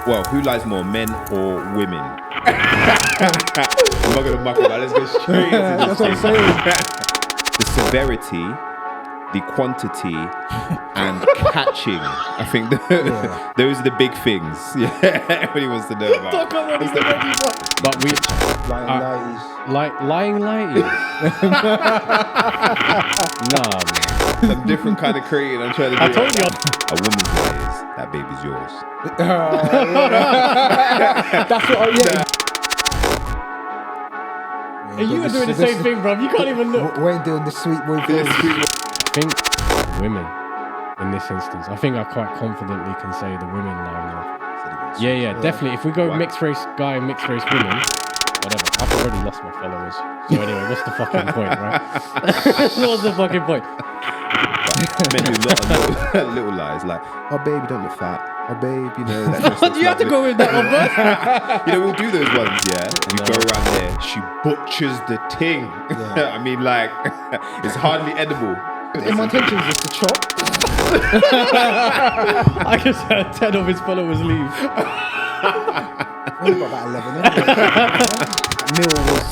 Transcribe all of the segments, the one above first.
Well, who lies more, men or women? I'm not gonna muck about. Let's go straight into this. That's what I'm saying. The severity, the quantity, and catching. I think those are the big things. Yeah, everybody wants to know about. But we lying lighties. Nah, man. Some different kind of creating. I'm trying to do. I told you. A woman's lie is that baby's yours. That's what And you were doing the same thing, bro. You can't even look. We ain't doing the sweet boy thing. I think women, in this instance, I think I quite confidently can say the women lie more. Yeah, definitely. If we go mixed race guy, mixed race women, whatever. I've already lost my followers. So anyway, what's the fucking point, right? What's the fucking point? Men do a lot of little lies, like, oh baby, don't look fat. Oh babe, you know. That You have to go with that one, bro. You know, we'll do those ones, yeah. We go around there. She butchers the ting. Yeah. I mean, like, it's hardly edible. In my intentions is to chop. I just had 10 of his followers leave. Only got about 11. Meal was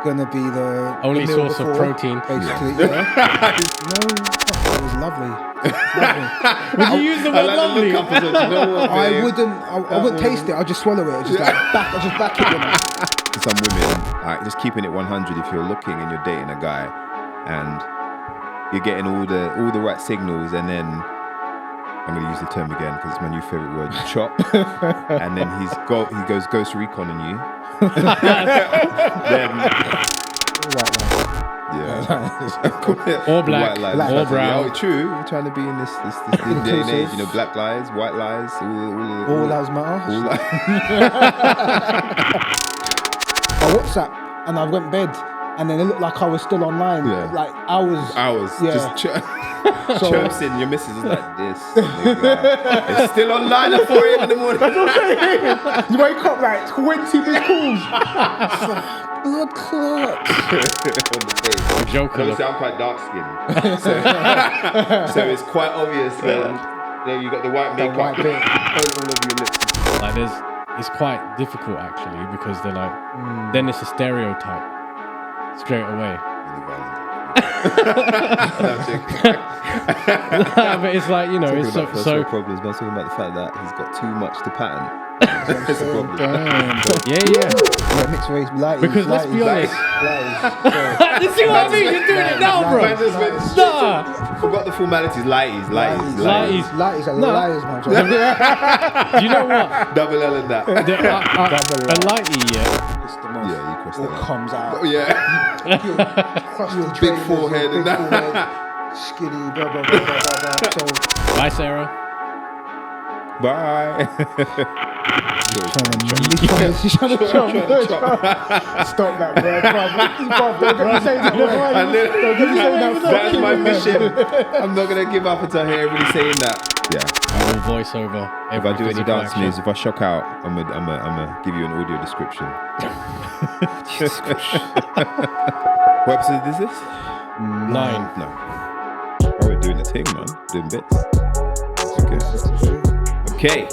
gonna be the only the source of protein. Basically, yeah. No, it was lovely. Would you use the word lovely? I wouldn't taste it. I'll just swallow it. Just back it. Some women, like, just keeping it 100. If you're looking and you're dating a guy, and you're getting all the right signals, and then I'm going to use the term again because it's my new favorite word, chop, and then he goes ghost recon on you. Then or black, or brown. Oh, true. We're trying to be in this day and age. You know, black lies, white lies, all lives matter. All lies. I WhatsApp and I went bed, and then it looked like I was still online. Yeah. Like hours. Yeah. Just chirps in. Your missus is like this. It's still online at 4 a.m. in the morning. That's what I'm saying. You wake up like 20 missed calls. It's like, blood clots. On the face. Joker. Obviously, I'm quite dark skinned. So it's quite obvious when you got the white makeup all over your lips. Like it's quite difficult actually, because they're like, then it's a stereotype straight away. But it's like, you know, it's so problems, but I'm talking about the fact that he's got too much to pattern. That's a problem. Yeah, mixed race lighties. Because let's be honest. You see what I mean? You're doing it now, bro. Forgot the formalities. Lighties. Lighties are liars, man. Do you know what? Double L in that. A lighty, It's the most. Yeah, you crossed that. All comes out. Oh, yeah. Big forehead and that. Skinny, blah, blah, blah, blah, blah. So, bye, Sarah. Bye. She's trying to chop. Stop that, bro. Don't get me saying that word. That's my mission. I'm not going to give up until I hear everybody saying that. Yeah. I will voice over. If I do any dance moves, if I shock out, I'm gonna give you an audio description. What episode is this? 9. No. Oh, we're doing the thing, man. Doing bits. Okay.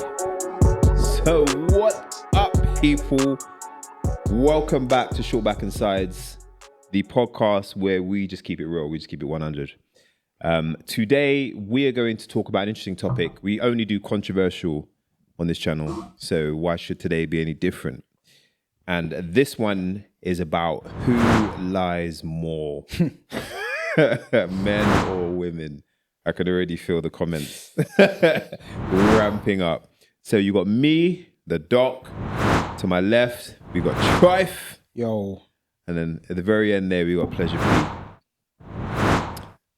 So what up, people? Welcome back to Short Back and Sides, the podcast where we just keep it real. We just keep it 100. Today, we are going to talk about an interesting topic. We only do controversial on this channel, so why should today be any different? And this one is about who lies more, men or women. I could already feel the comments ramping up. So you got me, the doc. To my left, we got Trife. Yo. And then at the very end there, we got Pleasure P.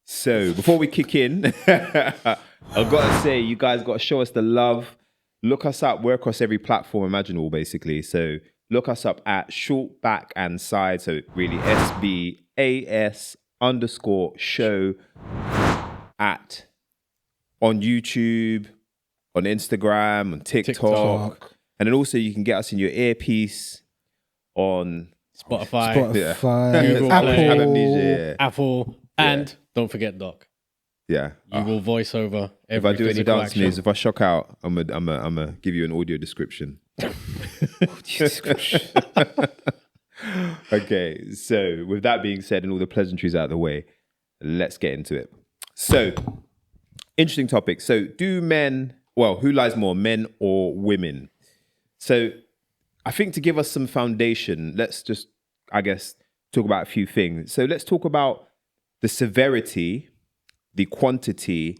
So before we kick in, I've got to say, you guys got to show us the love. Look us up. We're across every platform imaginable, basically. So look us up at Short Back and Side. So really SBAS_show at on YouTube, on Instagram, on TikTok. And then also you can get us in your earpiece on Spotify, Google Apple, Play. Apple, and don't forget Doc. Yeah. You will voice over If every I do any physical dance action. moves, if I shock out, I'm gonna give you an audio description. Okay, so with that being said and all the pleasantries out of the way, let's get into it. So, interesting topic. So, who lies more, men or women? So, I think to give us some foundation, let's just, I guess, talk about a few things. So, let's talk about the severity, the quantity,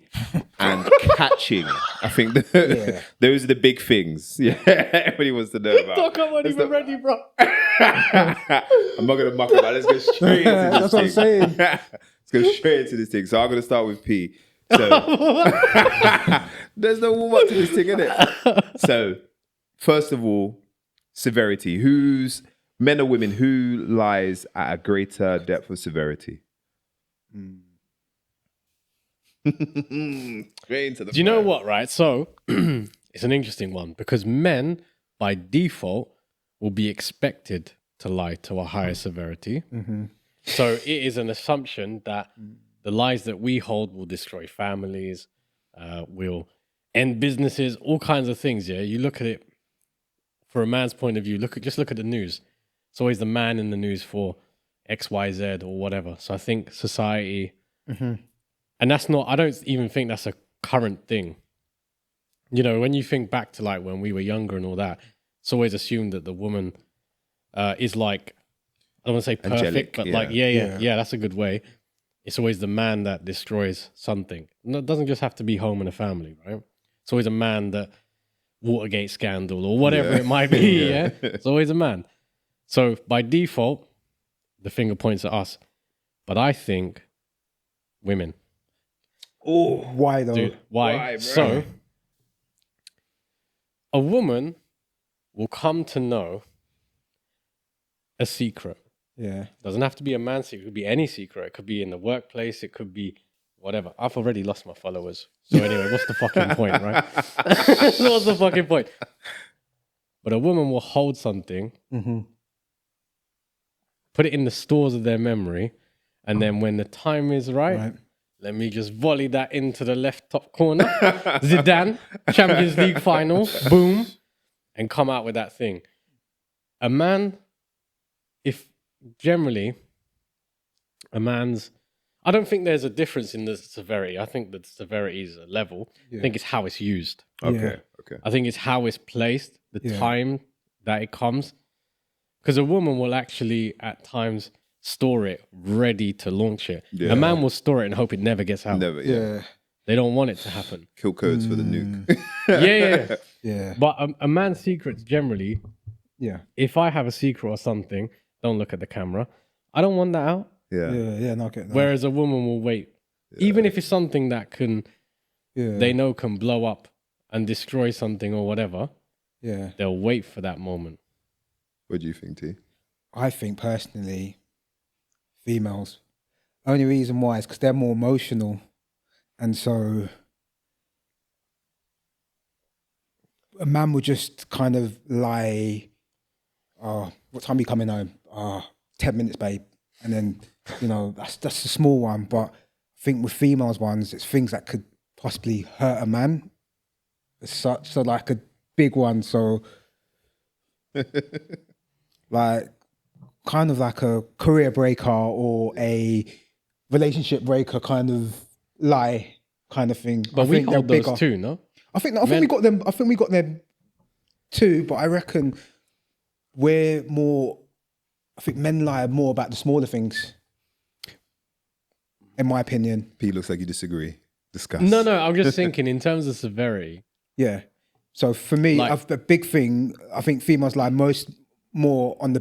and catching. I think those are the big things. Yeah, everybody wants to know about. Doc, I'm not even ready, bro. I'm not going to muck about. Let's go straight into this That's what I'm saying. Let's go straight into this thing. So I'm going to start with P. So there's no warm up to this thing, innit? So first of all, severity. Men or women, who lies at a greater depth of severity? Straight into the Do you know what, right? So it's an interesting one because men, by default, will be expected to lie to a higher severity. Mm-hmm. So it is an assumption that the lies that we hold will destroy families, will end businesses, all kinds of things. Yeah, you look at it for a man's point of view. Just look at the news. It's always the man in the news for X, Y, Z, or whatever. So I think society, and that's not. I don't even think that's a current thing. You know, when you think back to like when we were younger and all that, it's always assumed that the woman is like, I don't want to say perfect, angelic, but yeah. like, yeah, that's a good way. It's always the man that destroys something. No, it doesn't just have to be home and a family, right? It's always a man that Watergate scandal or whatever it might be. Yeah. It's always a man. So by default, the finger points at us. But I think women. Oh, why though? Dude, why? Why, bro? So a woman will come to know a secret. Yeah. Doesn't have to be a man's secret. It could be any secret. It could be in the workplace. It could be whatever. I've already lost my followers. So anyway, what's the fucking point, right? What's the fucking point? But a woman will hold something, put it in the stores of their memory, and then when the time is right, let me just volley that into the left top corner. Zidane, Champions League final, boom, and come out with that thing. A man, if generally, I don't think there's a difference in the severity. I think that severity is a level. I think it's how it's used. Okay. I think it's how it's placed, the time that it comes. Because a woman will actually, at times, store it ready to launch it. Yeah. A man will store it and hope it never gets out. Never. Yeah. They don't want it to happen. Kill codes for the nuke. Yeah. But a man's secrets generally, if I have a secret or something, don't look at the camera. I don't want that out. Yeah, no, okay. No. Whereas a woman will wait. Even if it's something that they know can blow up and destroy something or whatever, they'll wait for that moment. What do you think, T? I think personally, females. Only reason why is because they're more emotional, and so a man will just kind of lie. Oh, what time are you coming home? 10 minutes, babe. And then, that's a small one. But I think with females ones, it's things that could possibly hurt a man as such. So like a big one. So like kind of like a career breaker or a relationship breaker kind of lie kind of thing. But I we think hold they're those bigger. too, no? I think we got them. I think we got them too. But I reckon we're more. I think men lie more about the smaller things. In my opinion. P looks like you disagree. Discuss. No, I'm just thinking in terms of severity. Yeah. So for me, the big thing, I think females lie more on the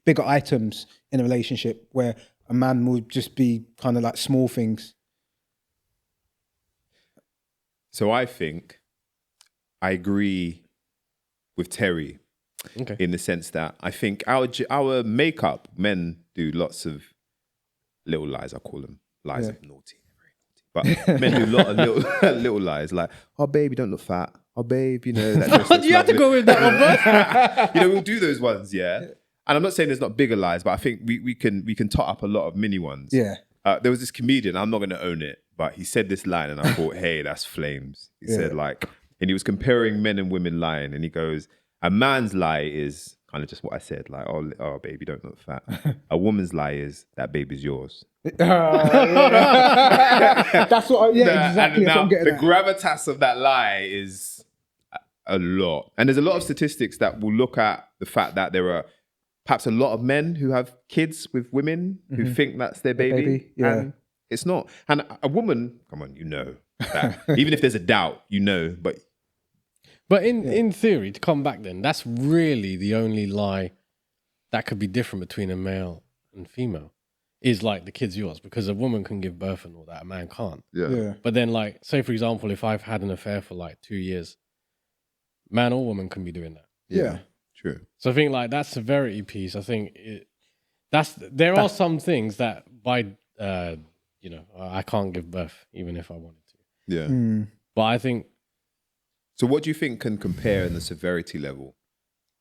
bigger items in a relationship, where a man would just be kind of like small things. So I think I agree with Terry in the sense that I think our makeup, men do lots of little lies. I call them lies of naughty, very naughty. But men do a lot of little lies, like, oh babe, you don't look fat. Oh babe, that dress looks You have to go with that one first. we'll do those ones, yeah. And I'm not saying there's not bigger lies, but I think we can tot up a lot of mini ones. Yeah. There was this comedian, I'm not going to own it, but he said this line and I thought, hey, that's flames. He said like, and he was comparing men and women lying, and he goes, a man's lie is kind of just what I said, like, oh baby, don't look fat. A woman's lie is that baby's yours. That's what. Exactly. That's what I'm getting the at. gravitas of that lie is a lot, and there's a lot of statistics that will look at the fact that there are perhaps a lot of men who have kids with women who think that's their baby, and it's not. And a woman, come on, you know that. Even if there's a doubt, you know, But in theory, to come back then, that's really the only lie that could be different between a male and female, is like the kid's yours, because a woman can give birth and all that, a man can't. yeah. But then, like, say for example, if I've had an affair for like 2 years, man or woman can be doing that. Yeah. True. So I think like that severity piece, I think there are some things that by I can't give birth even if I wanted to. Yeah. But I think. So what do you think can compare in the severity level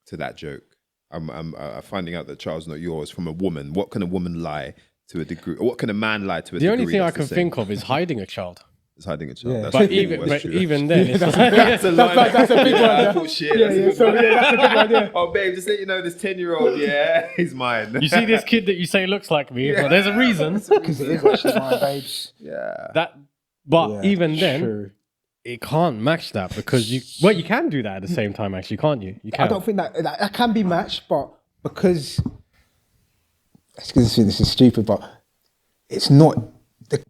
to that joke? I'm finding out that child's not yours from a woman. What can a woman lie to a degree? Or what can a man lie to a degree? The only thing I that's can the same? think of is hiding a child. It's hiding a child. Yeah. That's But true. even That's true. then, it's like, That's a line. That's a big one. I thought, shit, that's a good So one. that's a good one. Yeah. Oh, babe, just let you know this 10-year-old, he's mine. you see this kid that you say looks like me. Well, there's a reason. Because it is actually mine, babes. Yeah. But Yeah, even then, true. it can't match that because you can do that at the same time, actually, can't you? You can. I don't think that can be matched, but because this is stupid, but it's not.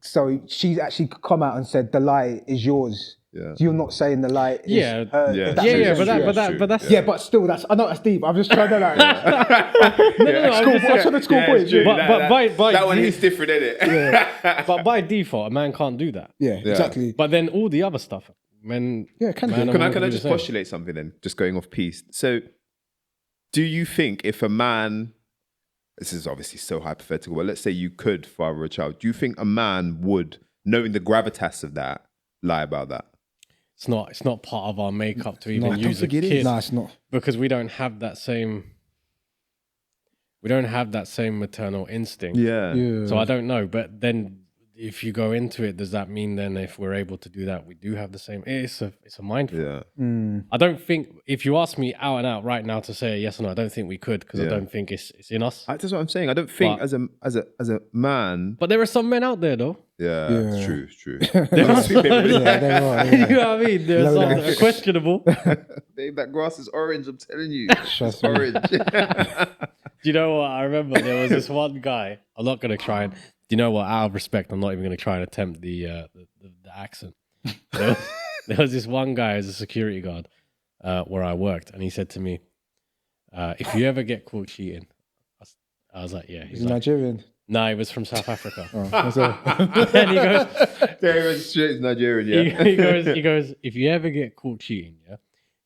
So she's actually come out and said the lie is yours. Yeah. You're not saying the lie is Yeah. hers. Yeah. if that Yeah, makes yeah, sense. but that's Yeah, but still, I know that's deep. I'm just trying to like. no. School, what's on the school point? it's true. But by that one is different, isn't it? But by default, a man can't do that. Yeah, exactly. But then all the other stuff, men. Yeah, can do. man and Can I women do just the same. postulate something then? Just going off piece. So, do you think if a man, this is obviously so hypothetical, but let's say you could father a child, do you think a man would, knowing the gravitas of that, lie about that? It's not part of our makeup to even I don't use a think it is. kid No, it's not. because we don't have that same maternal instinct. Yeah. So I don't know, but then if you go into it, does that mean then if we're able to do that, we do have the same? It's a mindful. Yeah. I don't think if you ask me out and out right now to say yes or no, I don't think we could because I don't think it's in us. That's what I'm saying. I don't think But- as a man. But there are some men out there though. Yeah, Yeah. it's true. It's true. There are some, Yeah, they are. you Yeah. know what I mean? There are some that are questionable. Babe, that grass is orange. I'm telling you, Trust it's me. orange. Do you know what? I remember there was this one guy. I'm not going to try and. Do you know what? Out of respect, I'm not even going to try and attempt the accent. There was this one guy as a security guard where I worked, and he said to me, "If you ever get caught cheating," I was like, "Yeah." He's He's like, Nigerian. "No, he was from South Africa." That's all. And he goes, There was straight Nigerian. Yeah. he goes, "If you ever get caught cheating, yeah,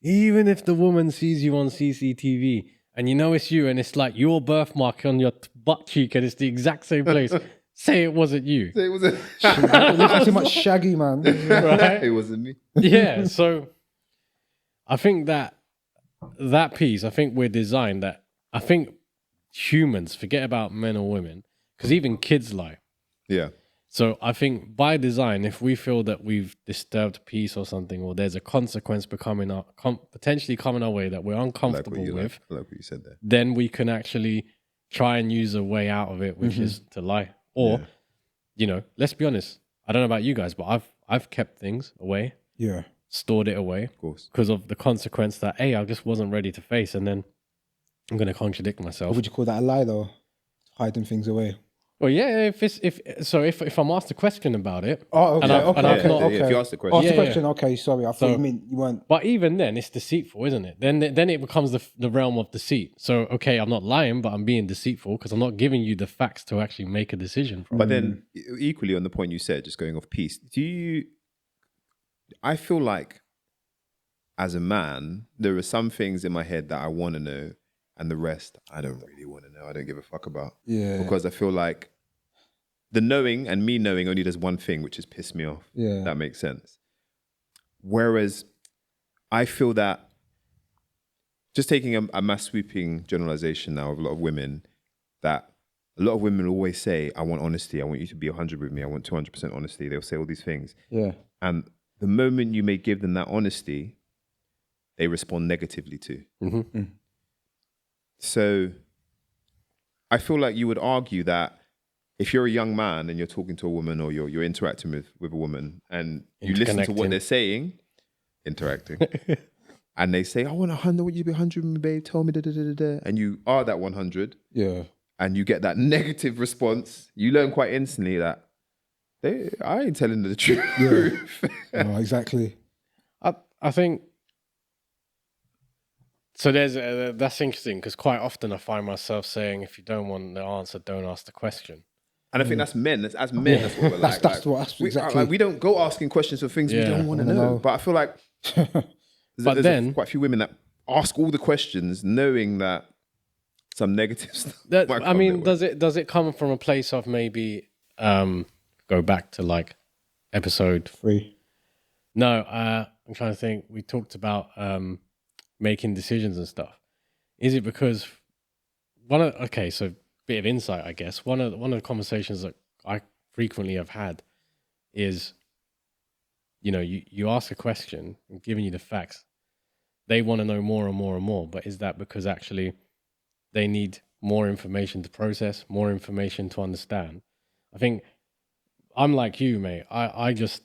even if the woman sees you on CCTV and you know it's you, and it's like your birthmark on your butt cheek, and it's the exact same place." Say it wasn't you, It wasn't. There's too much shaggy, man. right? It wasn't me. Yeah, so I think that piece, I think we're designed that, I think humans, forget about men or women, because even kids lie. Yeah. So I think by design, if we feel that we've disturbed peace or something, or there's a consequence potentially coming our way that we're uncomfortable with, I like what you said there. then we can actually try and use a way out of it, which is to lie. Or, let's be honest. I don't know about you guys, but I've kept things away, Yeah. stored it away, Of course. because of the consequence that I just wasn't ready to face, and then I'm going to contradict myself. What would you call that a lie, though? Hiding things away. Well, yeah, if I'm asked a question about it, Oh, okay. And I've- okay. and I've okay. not- okay. if you ask the question. Ask the Yeah, question. Okay, sorry. I thought you meant you weren't. but even then, it's deceitful, isn't it? Then it becomes the realm of deceit. So, okay, I'm not lying, but I'm being deceitful because I'm not giving you the facts to actually make a decision from. But then, equally on the point you said, just going off piece, I feel like as a man, there are some things in my head that I want to know, and the rest I don't really want to know. I don't give a fuck about. Yeah. Because I feel like the knowing and me knowing only does one thing, which is piss me off. Yeah. That makes sense. Whereas I feel that, just taking a mass sweeping generalization now of a lot of women, that a lot of women always say, I want honesty. I want you to be 100 with me. I want 200% honesty. They'll say all these things. Yeah. And the moment you may give them that honesty, they respond negatively to. Mm-hmm. So I feel like you would argue that if you're a young man and you're talking to a woman or you're interacting with a woman and you listen to what they're saying, interacting, and they say, I want 100, would you be 100 with me, babe? Tell me, da, da, da, da, da. And you are that 100. Yeah. And you get that negative response, you learn quite instantly that I ain't telling the truth. Yeah. No, exactly. I think so. That's interesting because quite often I find myself saying, if you don't want the answer, don't ask the question. And I think that's men. As men, that's what we're like. That's exactly. We don't go asking questions for things we don't want to know. But I feel like there's quite a few women that ask all the questions knowing that some negative stuff. I mean, does it come from a place of maybe go back to like episode 3? No, I'm trying to think. We talked about making decisions and stuff. Is it because so bit of insight, I guess. One of the conversations that I frequently have had is, you ask a question and giving you the facts. They want to know more and more and more, but is that because actually they need more information to process, more information to understand? I think I'm like you, mate. I just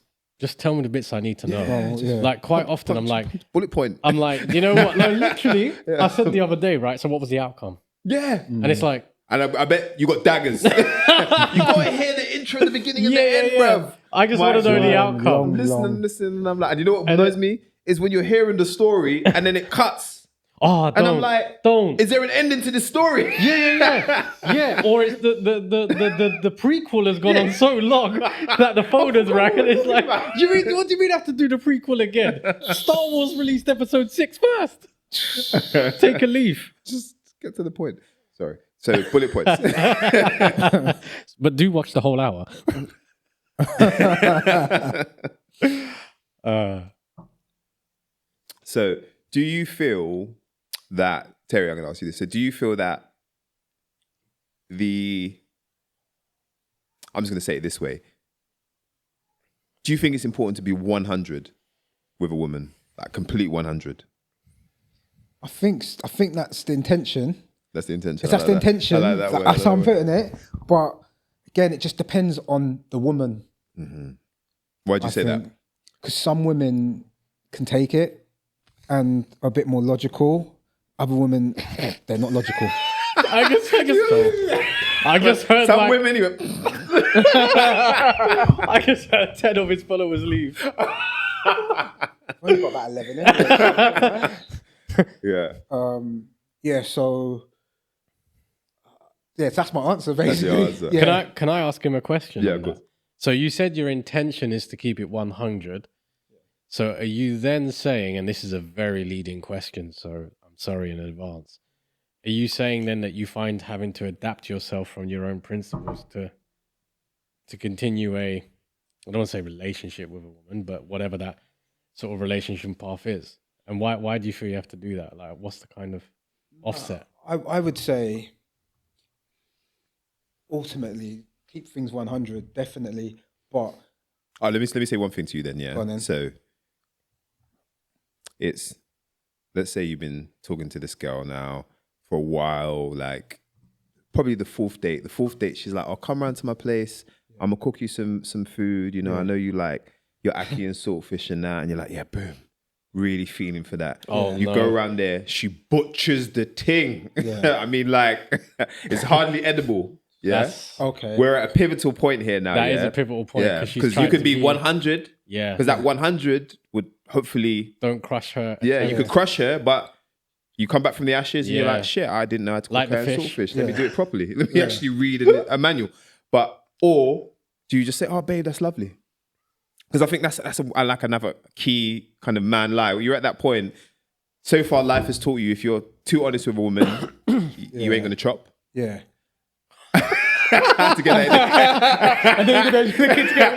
tell me the bits I need to know. Like quite often I'm like, bullet point. I'm like, you know what? No, literally, I said the other day, right? So what was the outcome? Yeah. And it's like, and I bet you got daggers. You got to hear the intro at the beginning and the end, bruv. I just want to know the outcome. Listen, and I'm like, and you know what annoys me? Is when you're hearing the story and then it cuts. Oh, and I'm like, is there an ending to this story? Yeah. Or it's the prequel has gone on so long that the phone has rang and it's like, what do you mean I have to do the prequel again? Star Wars released episode 6 first. Take a leaf. Just get to the point. Sorry. So bullet points. But do watch the whole hour. So do you feel that, Terry, I'm going to ask you this. So do you feel that I'm just going to say it this way. Do you think it's important to be 100 with a woman? Like complete 100? I think that's the intention. That's the intention. If that's the intention, I like that word. That's how I'm putting it. But again, it just depends on the woman. Mm-hmm. Why'd you say that? Because some women can take it and are a bit more logical. Other women, they're not logical. I just heard some women. I just heard 10 of his followers leave. Only got about 11. Anyway. Yeah. So. Yes, that's my answer, basically. That's your answer. Yeah. Can I ask him a question? Yeah, of course. So you said your intention is to keep it 100. So are you then saying, and this is a very leading question, so I'm sorry in advance, are you saying then that you find having to adapt yourself from your own principles to continue I don't want to say relationship with a woman, but whatever that sort of relationship path is? And why do you feel you have to do that? Like, what's the kind of offset? I would say, ultimately, keep things 100, definitely. But let me say one thing to you then. Yeah. Go on then. So let's say you've been talking to this girl now for a while, like probably the fourth date. The fourth date, she's like, "Oh, come round to my place. I'm gonna cook you some food. I know you like your ackee and saltfish and that." And you're like, "Yeah, boom." Really feeling for that. You go around there, she butchers the ting. Yeah. I mean, like, it's hardly edible. Yeah. Okay. We're at a pivotal point here now. That is a pivotal point. Yeah. Because you could be 100. Yeah. Because that 100 would hopefully. Don't crush her. Yeah, you could crush her, but you come back from the ashes and you're like, shit, I didn't know how to cook like her and fish. saltfish. Let me do it properly. Let me actually read a manual. Or do you just say, "Oh, babe, that's lovely"? Because I think that's like another key kind of man lie. You're at that point. So far, life has taught you if you're too honest with a woman, you ain't gonna chop. Yeah. Had to get that in there.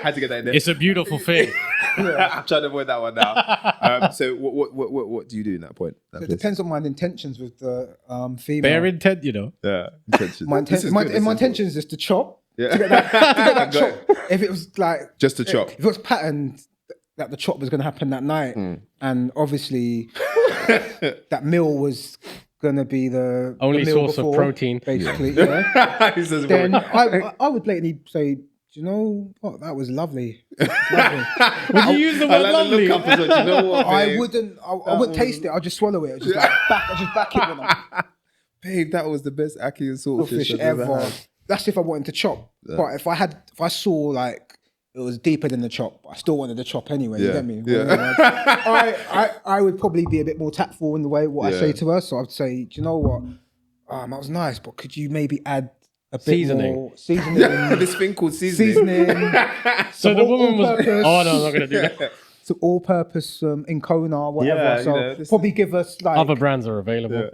Had to get that in there. It's a beautiful thing. I'm trying to avoid that one now. So what do you do in that point? So it depends on my intentions with the female. Bare intent, you know. Yeah, intentions. My intentions is to chop. Yeah. To get that chop. If it was like Just to chop. if it was patterned that the chop was going to happen that night, and obviously that meal was going to be the Only the meal source of before, protein. basically. Yeah. He says, Then I would blatantly say, do you know what? That was lovely. Lovely. Would you use the word I like lovely? the look up as well. Do you know what, babe? I wouldn't taste it. I'd just swallow it. I'd just like back it with Babe, that was the best ackee and saltfish fish I've ever ever. had. That's if I wanted to chop. Yeah. But if I saw like it was deeper than the chop, I still wanted to chop anyway. You Yeah. get me? Yeah. I would probably be a bit more tactful in the way what I Yeah. say to her. So I'd say, do you know what? That was nice, but could you maybe add a bit Seasoning. more seasoning? This thing called seasoning. So the woman was. all-purpose- Oh no, I'm not gonna do that. So all-purpose Incona, whatever. Yeah, so you know, this probably give us like Other brands are available.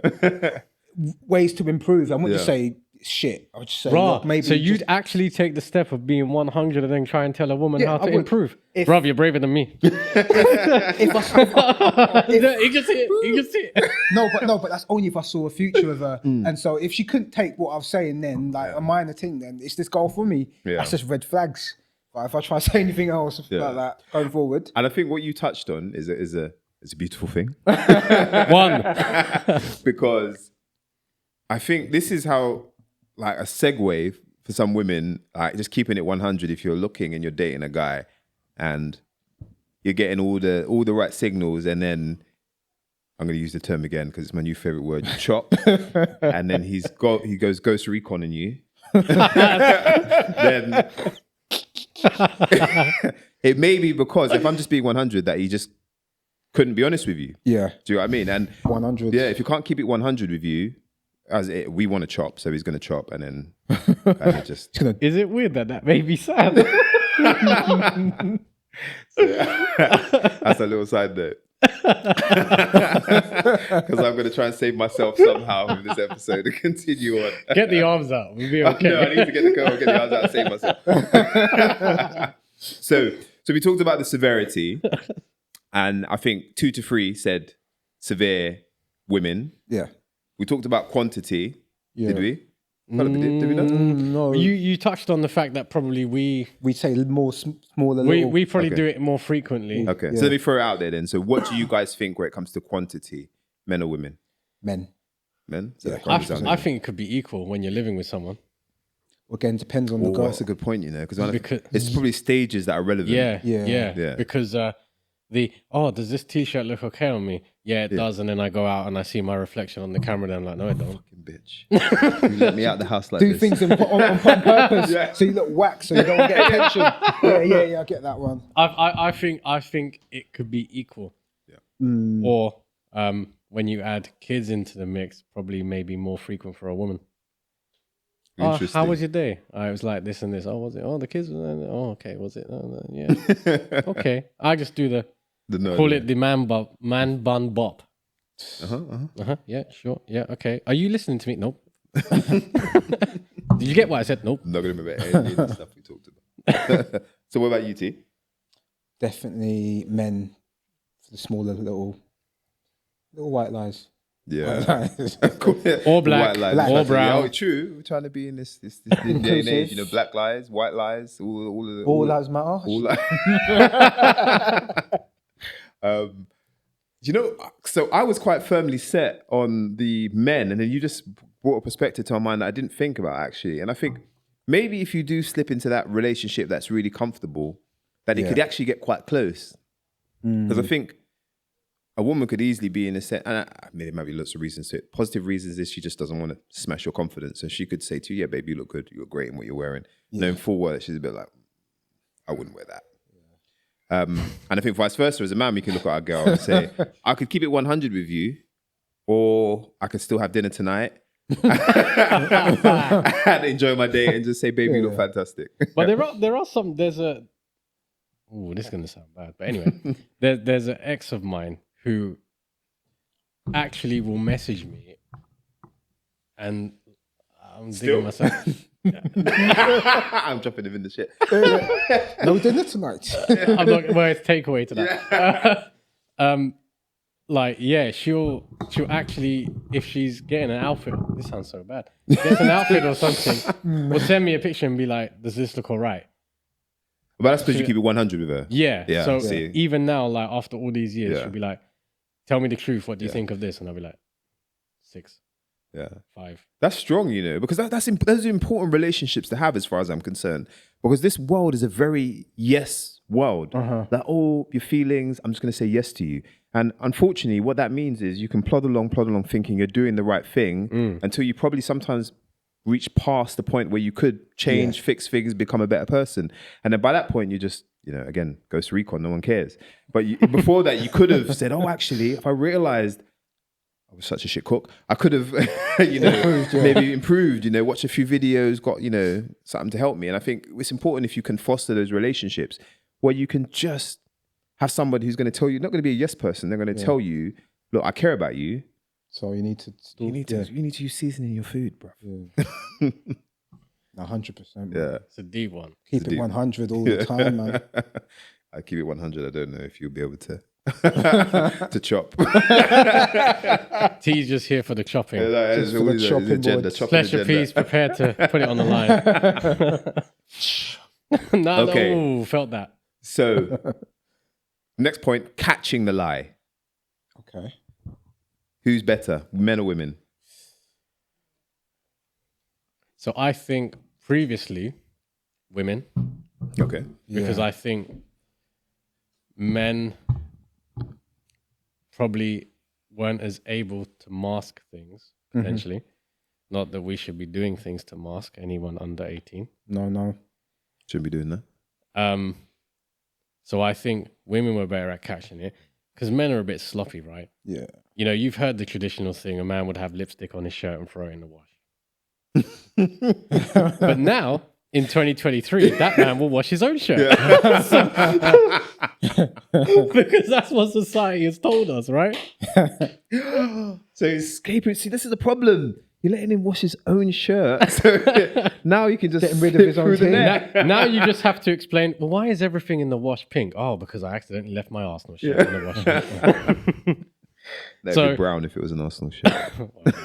ways to improve. I wouldn't just Yeah. say shit. I would just say Bruh, look, maybe so you'd just- actually take the step of being 100 and then try and tell a woman Yeah, how I to would. improve. If- Bruv, you're braver than me. if I You can see it. You can see it. no, but that's only if I saw a future with her. And so if she couldn't take what I was saying, then like a minor thing, then it's this goal for me. Yeah. That's just red flags. But if I try to say anything else like that going forward, And I think what you touched on is a beautiful thing. One. Because I think this is how, like, a segue for some women, like just keeping it 100. If you're looking and you're dating a guy, and you're getting all the right signals, and then I'm going to use the term again because it's my new favorite word, you chop, and then he goes ghost recon on you, then it may be because if I'm just being 100 that he just couldn't be honest with you. yeah, Do you know what I mean? And 100. yeah, if you can't keep it 100 with you, we want to chop, so he's going to chop, and then just Is it weird that made me sad? that's a little side note. Because I'm going to try and save myself somehow with this episode and continue on. Get the arms out. We'll be okay. No, I need to get the odds out and save myself. So we talked about the severity, and I think 2 to 3 said severe women. Yeah. We talked about quantity, Yeah. did we? Did we not? No, You touched on the fact that probably we say more smaller. little, we probably Okay. do it more frequently. Okay, Yeah. so let me throw it out there then. So what do you guys think where it comes to quantity, men or women? men. Men? So that I, comes down to- I think it could be equal when you're living with someone. Again, depends on the Oh, girl. that's a good point, you know, because Because- it's probably stages that are relevant. Yeah, Yeah. yeah. Because does this t-shirt look okay on me? Yeah, it does. And then I go out and I see my reflection on the camera and I'm like, no, it don't. Fucking bitch. You let me out the house like Do this. things on purpose, so you look whack, so you don't get attention. Yeah, I get that one. I think it could be equal. Mm. Or when you add kids into the mix, probably maybe more frequent for a woman. Oh, Interesting. how was your day? I was like this and this. Oh, was it? Oh, the kids. Oh, okay. Was it? Yeah. Okay. I just do call it the man bun bop. Yeah, sure. Yeah, okay. Are you listening to me? Nope. Did you get what I said? Nope. I'm not going to remember any of the stuff we talked about. So what about you, T? Definitely men for the smaller little white lies. Yeah. Or black, White lies. or brown. Oh, true. We're trying to be in this day and age. You know, black lies, white lies, All lives matter. all you know, so I was quite firmly set on the men, and then you just brought a perspective to my mind that I didn't think about actually. And I think maybe if you do slip into that relationship that's really comfortable, that it could actually get quite close. Because I think a woman could easily be in a set, and I mean, there might be lots of reasons to it. Positive reasons is she just doesn't want to smash your confidence. And she could say to you, yeah, babe, you look good. You look great in what you're wearing. Knowing full well that she's a bit like, I wouldn't wear that. And I think vice versa, as a man, we can look at our girl and say, I could keep it 100 with you, or I could still have dinner tonight and enjoy my day and just say, baby, you look fantastic. But there's a. Oh, this is gonna sound bad, but anyway, there's an ex of mine who actually will message me, and I'm digging myself. I'm dropping him in the shit. No dinner tonight. I'm not. Well, it's takeaway to that. Like, yeah, she'll actually, if she's getting an outfit, this sounds so bad. Gets an outfit or something, will send me a picture and be like, "Does this look alright?" But that's because you keep it 100 with her. Yeah. Yeah, So see. even now, like after all these years, Yeah. she'll be like, "Tell me the truth. What do you think of this?" And I'll be like, 6, Yeah. 5. That's strong, you know, because those are important relationships to have as far as I'm concerned. Because this world is a very yes world. That all your feelings, I'm just going to say yes to you. And unfortunately, what that means is you can plod along thinking you're doing the right thing until you probably sometimes reach past the point where you could change, fix things, become a better person. And then by that point, you just, you know, again, Ghost Recon, no one cares. But before that, you could have said, oh, actually, if I realized I was such a shit cook, I could have, you know, maybe improved, you know, watched a few videos, got, you know, something to help me. And I think it's important if you can foster those relationships where you can just have somebody who's going to tell you, not going to be a yes person, they're going to tell you, look, I care about you. So you need to You need to use seasoning in your food, bro. 100%. Yeah. It's a deep one. Keep it 100 all the time, man. I keep it 100. I don't know if you'll be able to to chop. T's just here for the chopping. Just for the chopping board. Pleasure, peace, prepared to put it on the line. Okay. No, felt that. So, next point, catching the lie. Okay. Who's better, men or women? So I think previously, women, Okay. because I think men probably weren't as able to mask things, potentially. Not that we should be doing things to mask anyone under 18. No. Shouldn't be doing that. So I think women were better at catching it because men are a bit sloppy, right? Yeah. You know, you've heard the traditional thing, a man would have lipstick on his shirt and throw it in the wash. But now, in 2023, that man will wash his own shirt. Because that's what society has told us, right? So escaping. See, this is the problem. You're letting him wash his own shirt. So now you can just Getting rid of his own thing. Now you just have to explain, well, why is everything in the wash pink? Oh, because I accidentally left my Arsenal shirt in the wash. That'd So- be brown if it was an Arsenal shirt.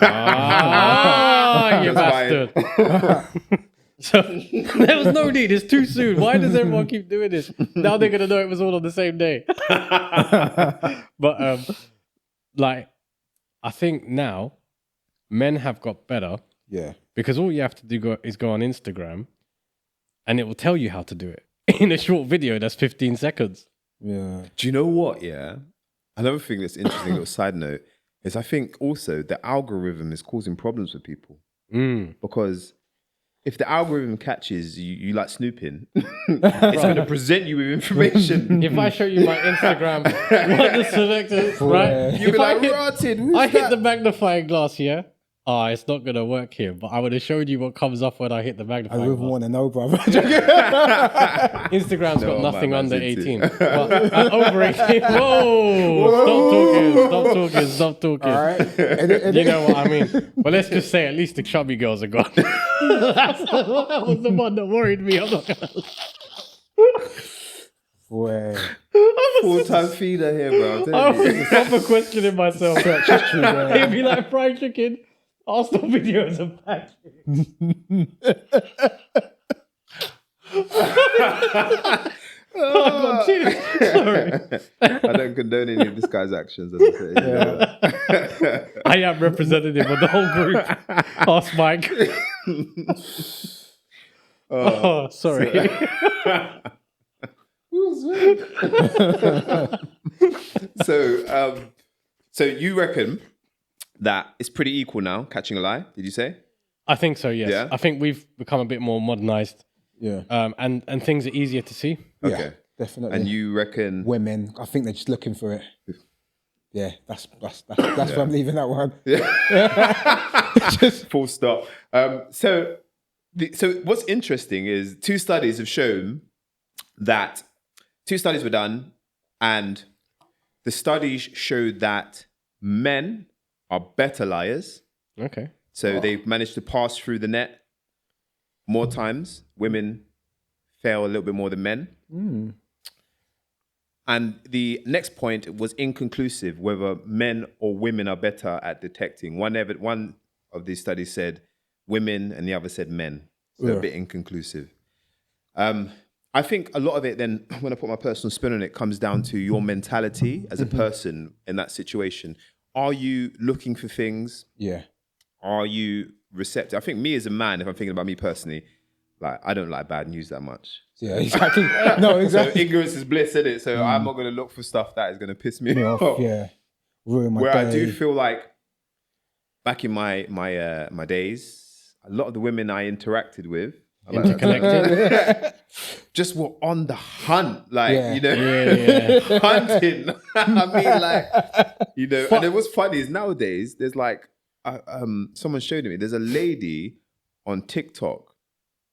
Ah, you That's bastard. So there was no need. It's too soon. Why does everyone keep doing this? Now they're gonna know it was all on the same day. But like, I think now men have got better Yeah. because all you have to do is go on Instagram, and it will tell you how to do it in a short video that's 15 seconds. Yeah. Do you know what? Yeah. Another thing that's interesting, little side note, is I think also the algorithm is causing problems for people because if the algorithm catches you like snooping, it's going to present you with information. If I show you my Instagram, what the selector, right? You'll be like, rotted. Who's I hit that? the magnifying glass here. Oh, it's not going to work here, but I would have showed you what comes up when I hit the I magnifying wouldn't glass. want to know, brother. Instagram's No, got nothing my under man's into 18. it. But, over 18. Whoa! Stop talking. All right. You know what I mean? But let's just say at least the chubby girls are gone. That was the one that worried me. I'm not gonna Boy. Full-time feeder here, bro. I'm I telling you. was proper questioning myself. Search history, bro. It'd be like fried chicken, Arsenal videos and package. Oh, I got tears. Sorry. I don't condone any of this guy's actions. As I say. You know that. I am representative of the whole group. Ask Mike. Oh, sorry. So you reckon that it's pretty equal now, catching a lie, did you say? I think so, yes. Yeah? I think we've become a bit more modernized, Yeah. and things are easier to see. Yeah, Okay. definitely. And you reckon... Women, I think they're just looking for it. Yeah, that's where I'm leaving that one. Just full stop. So what's interesting is two studies have shown that two studies were done, and the studies showed that men are better liars. Okay. So they've managed to pass through the net more times women fail a little bit more than men. And the next point was inconclusive, whether men or women are better at detecting. One of these studies said women and the other said men. So a bit inconclusive. I think a lot of it then, when I put my personal spin on it, comes down to your mentality as a person in that situation. Are you looking for things? Yeah. Are you receptive? I think me as a man, if I'm thinking about me personally, like I don't like bad news that much. Yeah, exactly. No, exactly. So ignorance is bliss, isn't it? So I'm not going to look for stuff that is going to piss me off. Yeah. Ruin my Where day. I do feel like back in my days, a lot of the women I interacted with, Interconnected. just were on the hunt, like, Yeah. you know, hunting. I mean, like, you know, and what's funny is nowadays there's like, someone showed me, there's a lady on TikTok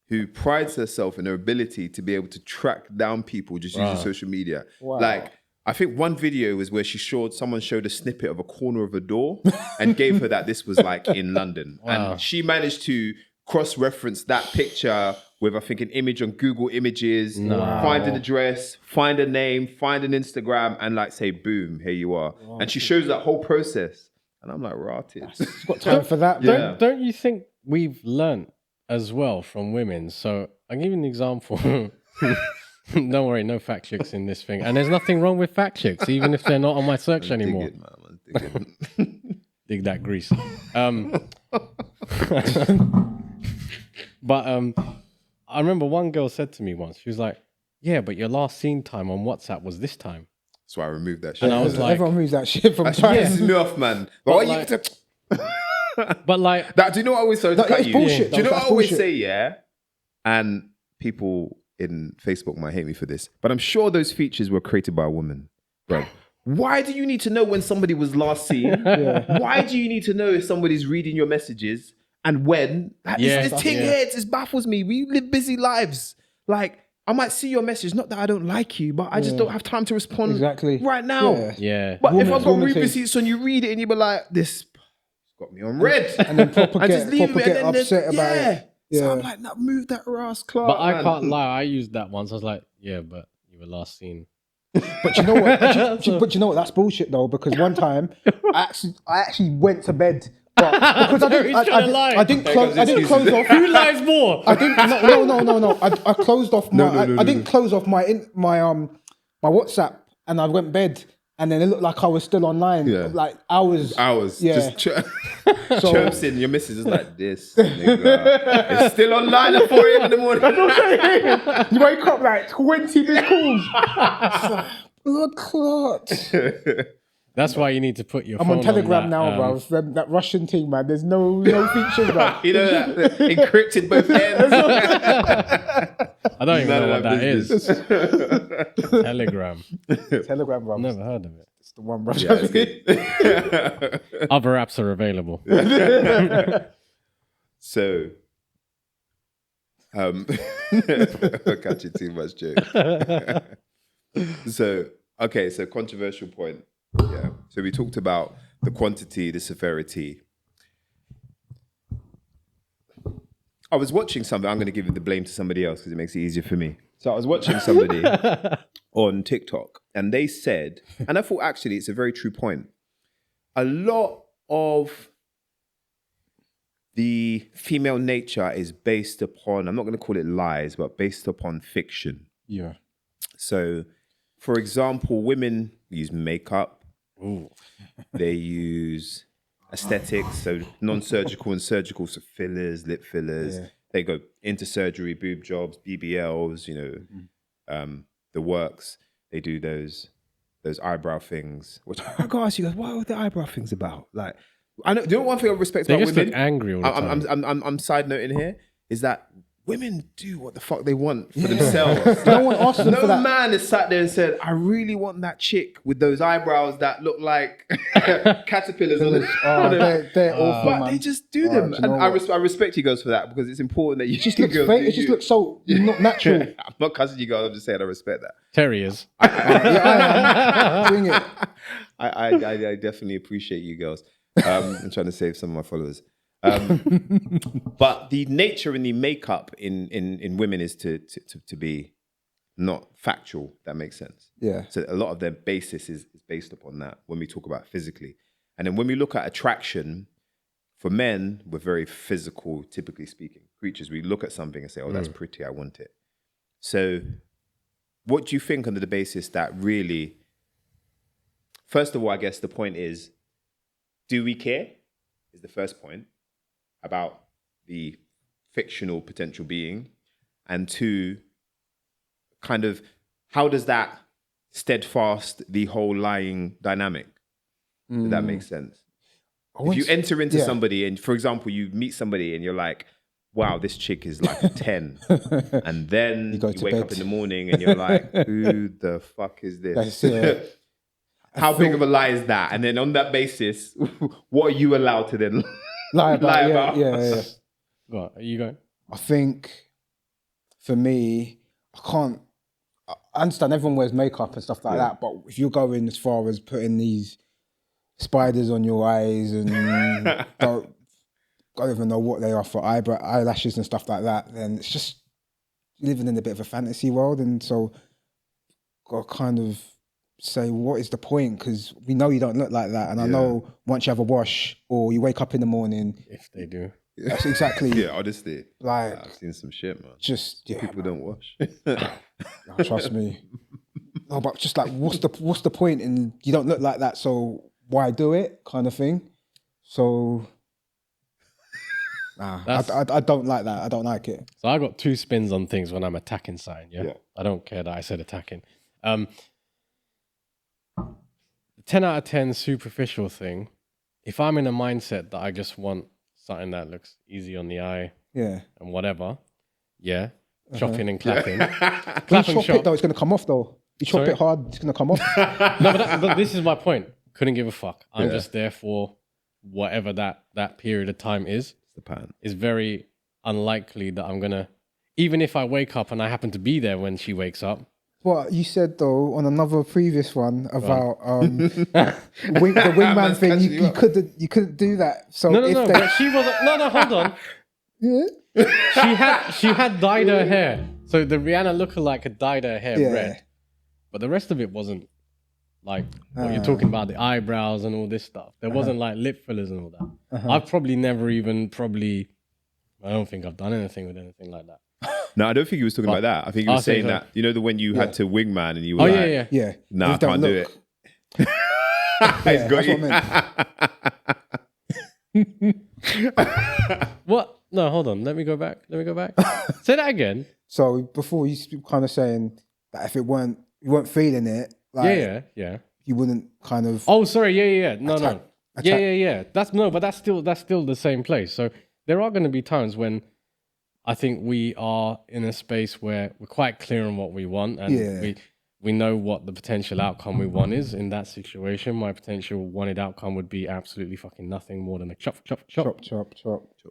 who prides herself in her ability to be able to track down people just using social media. Wow. Like, I think one video was where someone showed a snippet of a corner of a door and gave her that this was like in London. Wow. And she managed to cross-reference that picture with, I think, an image on Google Images, find an address, find a name, find an Instagram, and like say, boom, here you are. Wow. And she shows that whole process. And I'm like, rotted. It's got time for that. Yeah. Don't you think we've learnt as well from women? So I'll give you an example. Don't worry, no fact checks in this thing. And there's nothing wrong with fact checks, even if they're not on my search anymore. Dig that grease. But I remember one girl said to me once, she was like, yeah, but your last seen time on WhatsApp was this time. So I removed that shit. And I was like, everyone moves that shit from time. Pisses me off, man. But like- but like, that, do you know what I always say? That's bullshit. Do you know what I That's always bullshit. say? Yeah, and people in Facebook might hate me for this, but I'm sure those features were created by a woman, bro. Why do you need to know when somebody was last seen? Why do you need to know if somebody's reading your messages and when? It's ting heads. It baffles me. We live busy lives. Like, I might see your message, not that I don't like you, but I just don't have time to respond right now. yeah. But if I've got woman read thing. receipts and you read it and you be like, this got me on red. And then proper And just get, leave it, and then upset about it. So Yeah. I'm like, no, move that ass, Clark. But I man. can't lie, I used that once. I was like, yeah, but you were last seen. But you know what? But you know what? That's bullshit though, because one time I actually went to bed. But because I didn't close off. Who lies more? I didn't. No. I closed off my. I didn't close off my my WhatsApp, and I went to bed, and then it looked like I was still online, like hours. Yeah. Just chirps in. Your missus is like, this nigga is still online at 4 a.m. in the morning. You wake up like 20 missed calls. It's like, blood clot. That's why you need to put your I'm phone on Telegram that, now, bro. That Russian thing, man. There's no features, bro. You know that encrypted both ends. I don't even know what that is. business. Telegram. Telegram, bro. Never heard of it. It's the one, bro. Yeah, it's good. Other apps are available. So, I'm catching too much joke. So controversial point. Yeah. So we talked about the quantity, the severity. I was watching something. I'm going to give the blame to somebody else because it makes it easier for me. So I was watching somebody on TikTok, and they said, and I thought actually it's a very true point. A lot of the female nature is based upon, I'm not going to call it lies, but based upon fiction. Yeah. So, for example, women use makeup. Ooh. They use aesthetics, so non-surgical and surgical, so fillers, lip fillers. Yeah. They go into surgery, boob jobs, BBLs, the works. They do those eyebrow things. Which I gotta ask you guys, what are the eyebrow things about? Like, I know. Do you know one thing I respect They about just women? look angry all the time. I'm side noting here is that women do what the fuck they want for themselves. No one asked them No for that. man has sat there and said, I really want that chick with those eyebrows that look like caterpillars on the They're awful, but man. they just do them. do you know And I what? respect you guys for that because it's important that you It just looks girls fake. do It just you. looks so not natural. I'm not cussing you guys, I'm just saying I respect that. Terriers. Yeah, I am. Doing it. I definitely appreciate you girls. I'm trying to save some of my followers. But the nature and the makeup in women is to be not factual. That makes sense. Yeah. So a lot of their basis is based upon that when we talk about physically. And then when we look at attraction, for men, we're very physical, typically speaking, creatures. We look at something and say, oh, that's pretty, I want it. So what do you think under the basis that really, first of all, I guess the point is, do we care? Is the first point about the fictional potential being. And two, kind of, how does that steadfast the whole lying dynamic? Does that make sense? If you enter into somebody and, for example, you meet somebody and you're like, wow, this chick is like a 10. And then you wake up in the morning and you're like, who the fuck is this? How big of a lie is that? And then on that basis, what are you allowed to then lie about? Yeah. Go on, you go. I think for me, I understand everyone wears makeup and stuff like that, but if you're going as far as putting these spiders on your eyes and don't even know what they are for eyelashes and stuff like that, then it's just living in a bit of a fantasy world. And so got to kind of say, what is the point? Because we know you don't look like that. And I know once you have a wash or you wake up in the morning. If they do. That's exactly. Yeah, honestly. Like, I've seen some shit, man. Just, people don't wash. No, trust me. No, but just like, what's the point in, you don't look like that, so why do it, kind of thing. So, I don't like that. I don't like it. So I got two spins on things when I'm attacking sign, yeah? I don't care that I said attacking. 10 out of 10 superficial thing, if I'm in a mindset that I just want something that looks easy on the eye and whatever, chopping and clapping. Clap and chop it though, it's going to come off though. You chop it hard, it's going to come off. No, but this is my point. Couldn't give a fuck. I'm just there for whatever that period of time is. It's the pattern. It's very unlikely that I'm going to, even if I wake up and I happen to be there when she wakes up. What you said though on another previous one about the wingman thing, you couldn't do that. So but she wasn't. No, hold on. She had dyed her hair, so the Rihanna lookalike had dyed her hair red, but the rest of it wasn't like what you're talking about, the eyebrows and all this stuff. There wasn't like lip fillers and all that. I've probably never even I don't think I've done anything with anything like that. No, I don't think he was talking about that. I think he was saying that, you know, when you had to wingman and you were no, I can't do it. He's got you. What? No, hold on. Let me go back. Say that again. So before you kind of saying that if you weren't feeling it, like, you wouldn't kind of. Oh, sorry. Yeah. No. Yeah. That's still the same place. So there are going to be times when I think we are in a space where we're quite clear on what we want, and we know what the potential outcome we want is in that situation. My potential wanted outcome would be absolutely fucking nothing more than a chop.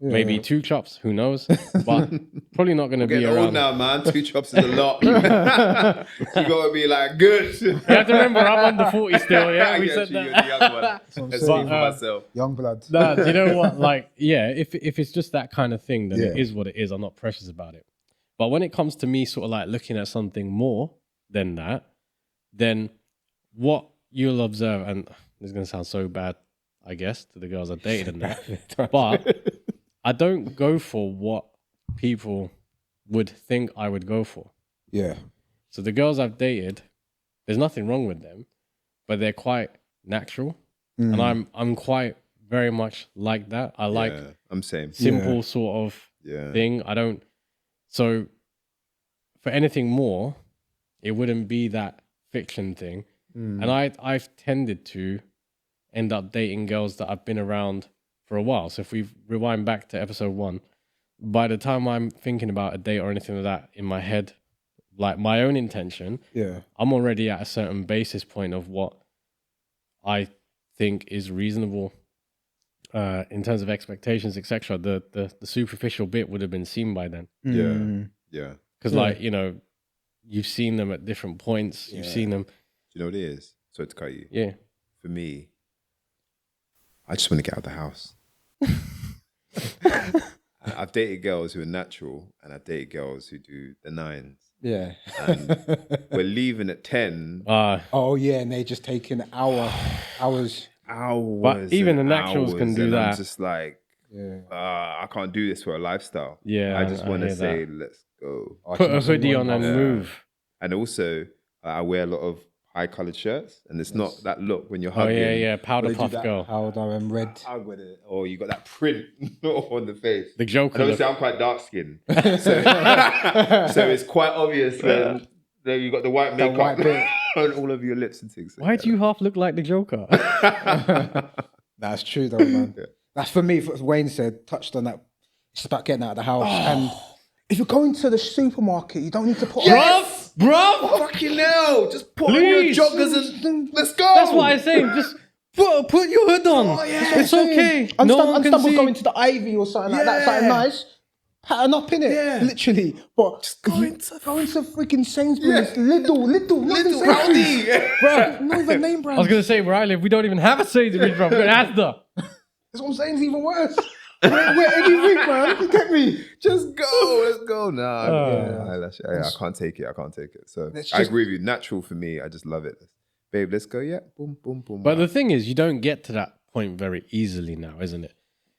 Maybe 2 chops, who knows? But probably not going to be around. Old now, man. 2 chops is a lot. You got to be like, good. You have to remember, I'm under 40 still, yeah? We said that. You're the young one. Let's speak for myself. Young blood. Nah, do you know what? Like, if it's just that kind of thing, then it is what it is. I'm not precious about it. But when it comes to me sort of like looking at something more than that, then what you'll observe, and this is going to sound so bad, I guess, to the girls I dated and that, but I don't go for what people would think I would go for. Yeah. So the girls I've dated, there's nothing wrong with them, but they're quite natural, and I'm quite very much like that. I like I'm same simple sort of thing. I don't. So for anything more, it wouldn't be that fiction thing, and I've tended to end up dating girls that I've been around for a while. So if we rewind back to episode 1, by the time I'm thinking about a date or anything like that in my head, like my own intention, I'm already at a certain basis point of what I think is reasonable in terms of expectations, etc. The superficial bit would have been seen by then. Because like, you know, you've seen them at different points. You've seen them. Do you know what it is? So to cut you. Yeah. For me, I just want to get out of the house. I've dated girls who are natural, and I've dated girls who do the 9s. Yeah. And we're leaving at 10. Oh yeah, and they just taking hours. But even the naturals can do that. I'm just like, I can't do this for a lifestyle. Yeah, I just want to say, that. let's go. Put a hoodie on and move. And also, I wear a lot of high-coloured shirts, and it's not that look when you're hugging. Oh yeah, powder puff girl. Powder and red. Or you got that print on the face. The Joker. And obviously, I'm quite dark-skinned, so it's quite obvious when you got the white makeup on all of your lips and things. Why do you half look like the Joker? That's true though, man. That's for me. As Wayne said, touched on that. It's about getting out of the house. And if you're going to the supermarket, you don't need to put on. Bruv! Fucking hell! Just put on your joggers and let's go! That's what I'm saying. Just put your hood on. It's okay. No one can see. Going to the Ivy or something like that, something nice. Pattern up in it, literally. But just going to freaking Sainsbury's, Lidl, Rowdy, bro. Not even name brand. I was gonna say where I live, we don't even have a Sainsbury's, bro. We're at Asda. That's what I'm saying. It's even worse. We're anything, man. You get me? Just go. Let's go now. I can't take it. So I agree with you. Natural for me. I just love it. Babe, let's go. Yeah. Boom, boom, boom. But the thing is, you don't get to that point very easily now, isn't it?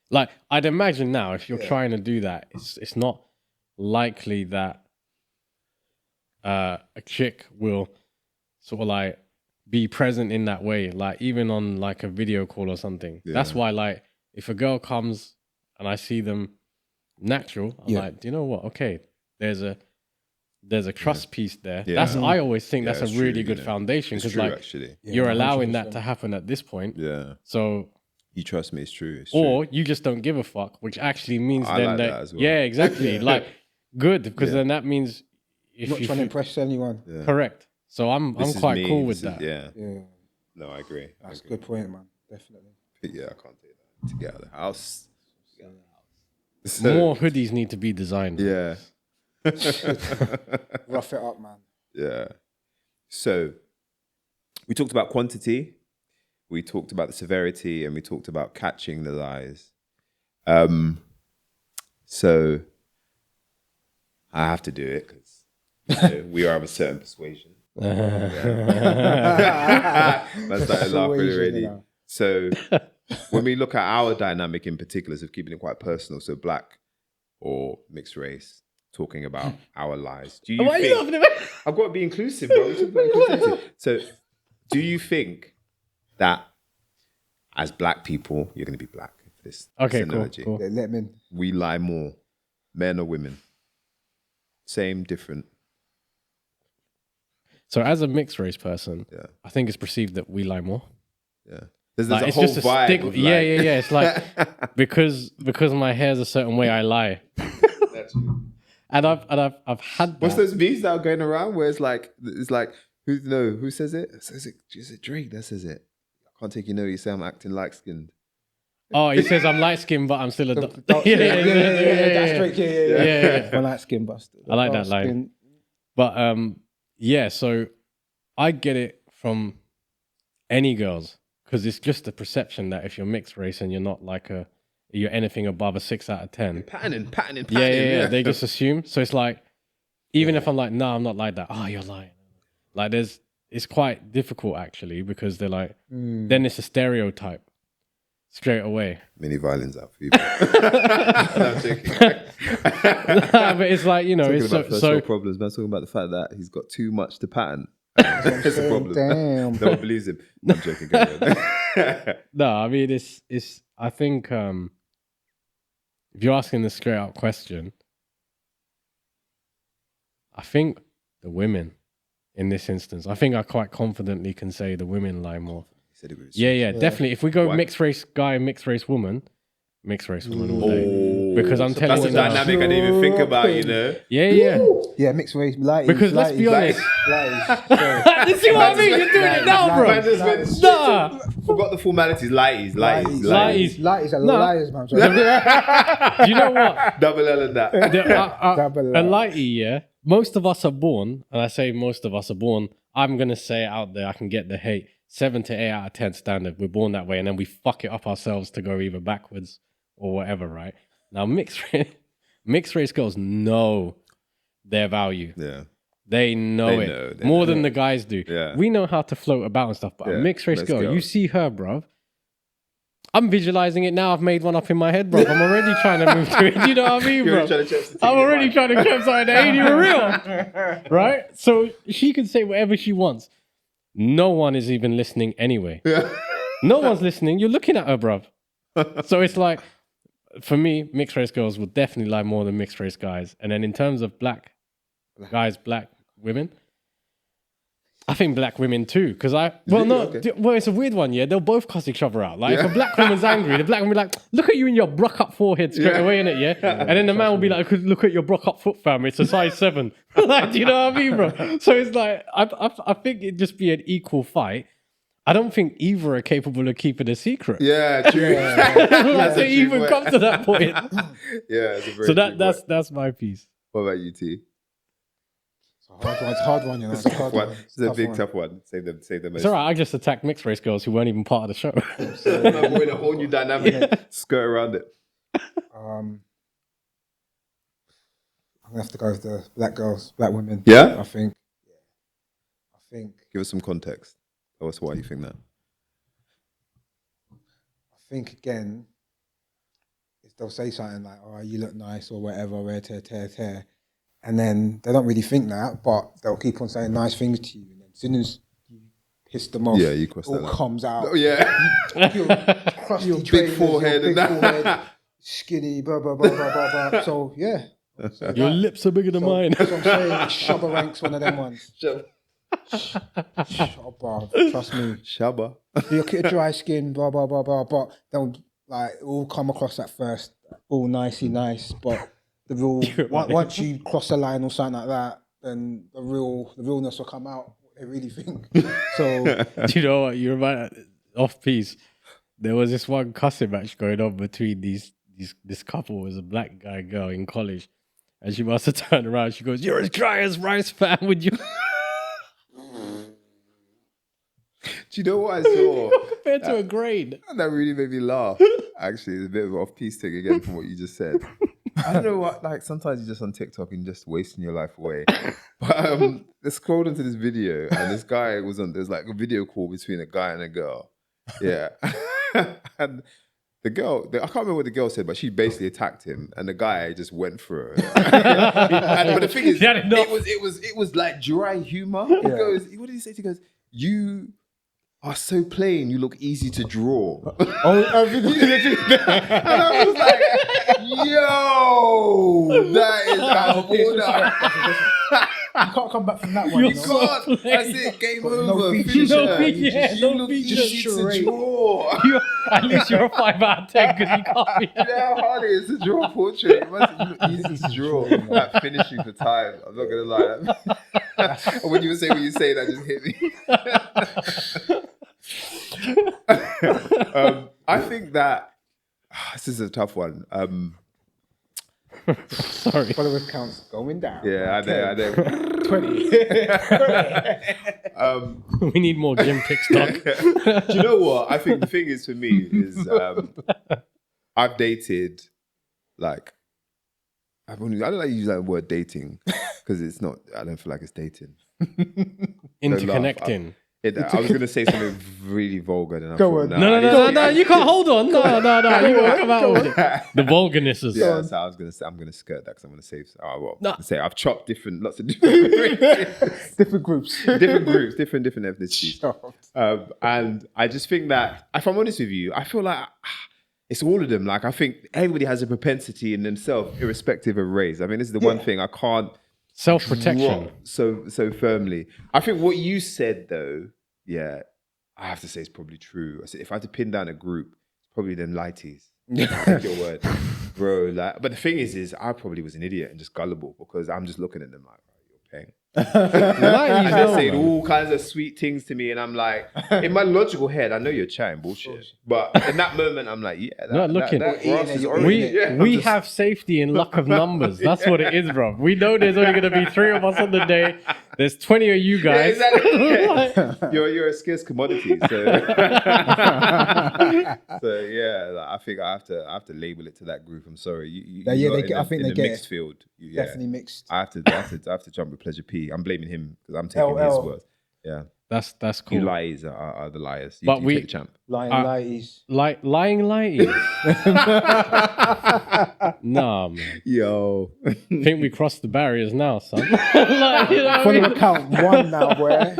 Like, I'd imagine now, if you're trying to do that, it's not likely that a chick will sort of like be present in that way. Like, even on like a video call or something. Yeah. That's why, like, if a girl comes and I see them natural, I'm like, do you know what? Okay, there's a trust piece there. Yeah. I always think that's a really good foundation, because like actually. You're allowing 100%. That to happen at this point. Yeah. So you trust me, it's true. Or you just don't give a fuck, which actually means I then like that as well. Yeah, exactly. Like good, because then that means if you're not trying to impress anyone. Yeah. Correct. So I'm quite cool with that. Yeah. No, I agree. That's a good point, man. Definitely. But yeah, I can't take that. To get out of the house. So, more hoodies need to be designed. Yeah. Rough it up, man. Yeah. So we talked about quantity, we talked about the severity, and we talked about catching the lies. So I have to do it because we are of a certain persuasion. I started laughing already. So when we look at our dynamic in particular, so keeping it quite personal, so black or mixed race, talking about our lies. Do you Why think, are you laughing at me? I've got to be inclusive, bro. So do you think that as black people, you're going to be black for this analogy? Cool. Yeah, let me in. We lie more, men or women? Same, different? So as a mixed race person, I think it's perceived that we lie more. Yeah. There's like, a it's whole just a vibe stick. of Yeah. It's like because my hair's a certain way, I lie. That's true. And I've had that. What's those memes that are going around where it's like who says it? Is it Drake that says it? I can't take you say I'm acting light skinned. Oh, he says I'm light skinned, but I'm still a Yeah, that's Drake. Yeah. I'm light skinned, but still. I like that line. But so I get it from any girls, because it's just the perception that if you're mixed race and you're not like you're anything above a 6 out of 10. Patterning. Yeah. They just assume. So it's like, even if I'm like, no, I'm not like that. Oh, you're lying. Like it's quite difficult actually, because they're like, then it's a stereotype straight away. Mini violins out for you. I'm joking. But it's like, it's so problems. Man, talking about the fact that he's got too much to pattern. It's a problem. Damn. No one believes him. I'm joking. No, I mean it's. I think if you're asking the straight out question, I think the women in this instance, I think I quite confidently can say the women lie more. Yeah, definitely. If we go mixed race guy, mixed race woman all day. Because I'm telling you, that's a dynamic I didn't even think about. Yeah, mixed race, lighties. Because let's be honest, you see what I mean? You're doing it now, bro. Nah, forgot the formalities. Lighties. Lighties are liars, man. Do you know what? Double L in that. A lighty, most of us are born, and I say most of us are born, I'm going to say it out there, I can get the hate, 7 to 8 out of 10 standard. We're born that way, and then we fuck it up ourselves to go either backwards or whatever, right? Now, mixed race girls know their value. Yeah. They know it more than the guys do. Yeah. We know how to float about and stuff, but a mixed race girl, you see her, bruv. I'm visualizing it now. I've made one up in my head, bruv. I'm already trying to move to it. You know what I mean, bro? I'm already trying to catch something that ain't even real. Right? So she can say whatever she wants. No one is even listening anyway. Yeah. No one's listening. You're looking at her, bruv. So it's like, for me, mixed race girls will definitely like more than mixed race guys. And then in terms of black guys, black women, I think black women too, because it's a weird one, yeah. They'll both cuss each other out. Like if a black woman's angry, the black woman will be like, "Look at you and your broke up forehead straight away, innit, yeah?" And then the man will be like, "Look at your broke up foot, fam. It's a size 7." Like, do you know what I mean, bro? So it's like I think it'd just be an equal fight. I don't think either are capable of keeping a secret. Yeah, true. Like they even come to that point. Yeah, it's a very that's my piece. What about you, T? It's a hard one, you know. It's a hard one. It's a big tough one. Save them. It's all right. I just attacked mixed race girls who weren't even part of the show. So we're in a whole new dynamic. Skirt around it. I'm gonna have to go with the black girls, black women. Yeah? I think. Give us some context. Tell us why you think that. I think again, if they'll say something like, "Oh, you look nice" or whatever, tear. And then they don't really think that, but they'll keep on saying nice things to you. And then as soon as you piss them off, you cross it all that comes out. Oh, yeah. Your crusty Your big trainers, forehead your and big that. forehead, skinny, blah, blah, blah, blah, blah, blah. So, yeah. Your lips are bigger than mine. That's what I'm saying. Shabba ranks one of them ones. Shabba, trust me. Shabba. You look at a dry skin, blah, blah, blah, blah, but they'll like all come across at first, all nicey nice, but the real once you cross a line or something like that, then the realness will come out. What they really think. So do you know what? You're about off piece. There was this one cussing match going on between this couple. It was a black guy girl in college, and she must have turned around. She goes, "You're as dry as rice, fam. Would you?" Do you know what I saw? Compared to a grade. That really made me laugh. Actually, it's a bit of an off-piece thing again from what you just said. I don't know what, like sometimes you're just on TikTok and just wasting your life away. But I scrolled into this video and this guy there's like a video call between a guy and a girl. Yeah. And the girl, I can't remember what the girl said, but she basically attacked him and the guy just went for her. But the thing is, it was like dry humor. He goes, what did he say? He goes, "You are so plain, you look easy to draw." And I was like, yo, that is out you can't come back from that one. You can't. That's it. Game over. Finish her. You look easy to draw. At least you're a 5 out of 10 because you can't be. You know how hard it is to draw a portrait? You look easy to draw. That finishing for time. I'm not going to lie. When you say that just hit me. I think that this is a tough one. Sorry. Followers counts going down. Yeah, I know. 20. We need more gym pics, Doc. Do you know what? I think the thing is for me is I've dated like I don't like to use that word dating because it's not. I don't feel like it's dating. Interconnecting. I was going to say something really vulgar. Then I Go thought, on. No, you can't. Hold on. No. You won't come out with it. The vulgarnesses. Yeah, so I was going to say, I'm going to skirt that because I'm going to save. I've chopped lots of different races. Different groups. different ethnicities. And I just think that, if I'm honest with you, I feel like it's all of them. Like, I think everybody has a propensity in themselves, irrespective of race. I mean, this is the one thing I can't self-protection so firmly. I think what you said though, yeah, I have to say it's probably true. I said if I had to pin down a group, it's probably them lighties. Take your word, bro. Like, but the thing is I probably was an idiot and just gullible because I'm just looking at them like, you're paying. And they're saying all kinds of sweet things to me, and I'm like, in my logical head, I know you're chatting bullshit, but in that moment, I'm like, yeah, not looking. That grass is orange. We have safety in luck of numbers. That's what it is, bro. We know there's only going to be 3 of us on the day. There's 20 of you guys. Yeah, exactly. you're a scarce commodity. So, so yeah, like, I think I have to label it to that group. I'm sorry. I think they get mixed field. Definitely mixed. I have to jump with Pleasure P. I'm blaming him because I'm taking his words. Yeah. That's cool. You lies are the liars. You take the champ. Lying lighties. Lying lighties. Nah, man. Yo. I think we crossed the barriers now, son. Like, you know what I mean? Count one now, boy.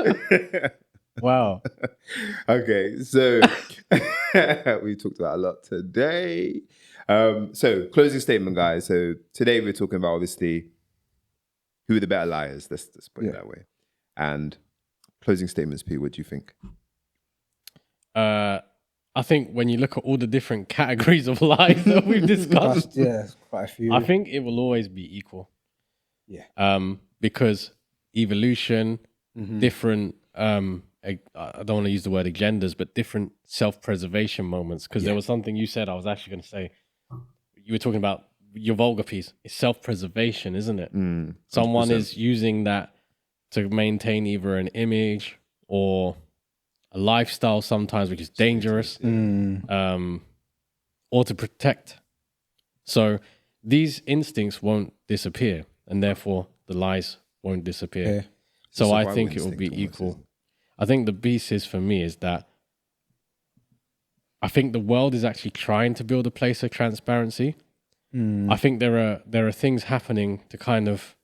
Wow. Okay, so we talked about a lot today. So closing statement, guys. So today we're talking about obviously who are the better liars. Let's put it that way. And closing statements, P, what do you think? I think when you look at all the different categories of lies that we've discussed, quite a few. I think it will always be equal. Yeah. Because evolution, different, I don't want to use the word agendas, but different self-preservation moments. Because there was something you said, I was actually going to say, you were talking about your vulgar piece. It's self-preservation, isn't it? 100%. Someone is using that to maintain either an image or a lifestyle sometimes, which is dangerous, or to protect. So these instincts won't disappear, and therefore the lies won't disappear. Yeah. So I think it will be equal. I think the basis for me is that I think the world is actually trying to build a place of transparency. I think there are things happening to kind of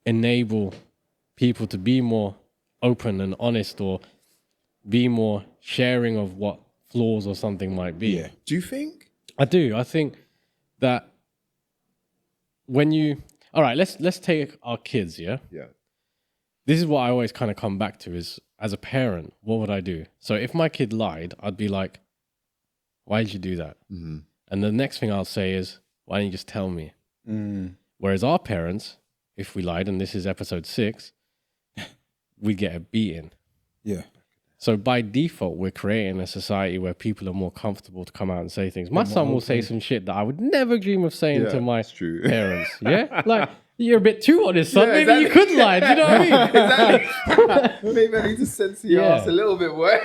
enable people to be more open and honest, or be more sharing of what flaws or something might be. Yeah. Do you think? I do. I think that when you... All right, let's take our kids, yeah? Yeah. This is what I always kind of come back to is, as a parent, what would I do? So if my kid lied, I'd be like, why did you do that? Mm-hmm. And the next thing I'll say is, why didn't you just tell me? Whereas our parents, if we lied, and this is episode 6, we get a beating. Yeah. So by default, we're creating a society where people are more comfortable to come out and say things. My son will say some shit that I would never dream of saying to my parents. Yeah? Like, you're a bit too honest, son. Maybe you could lie. Do you know what I mean? Exactly. Maybe I need to censor your ass a little bit more.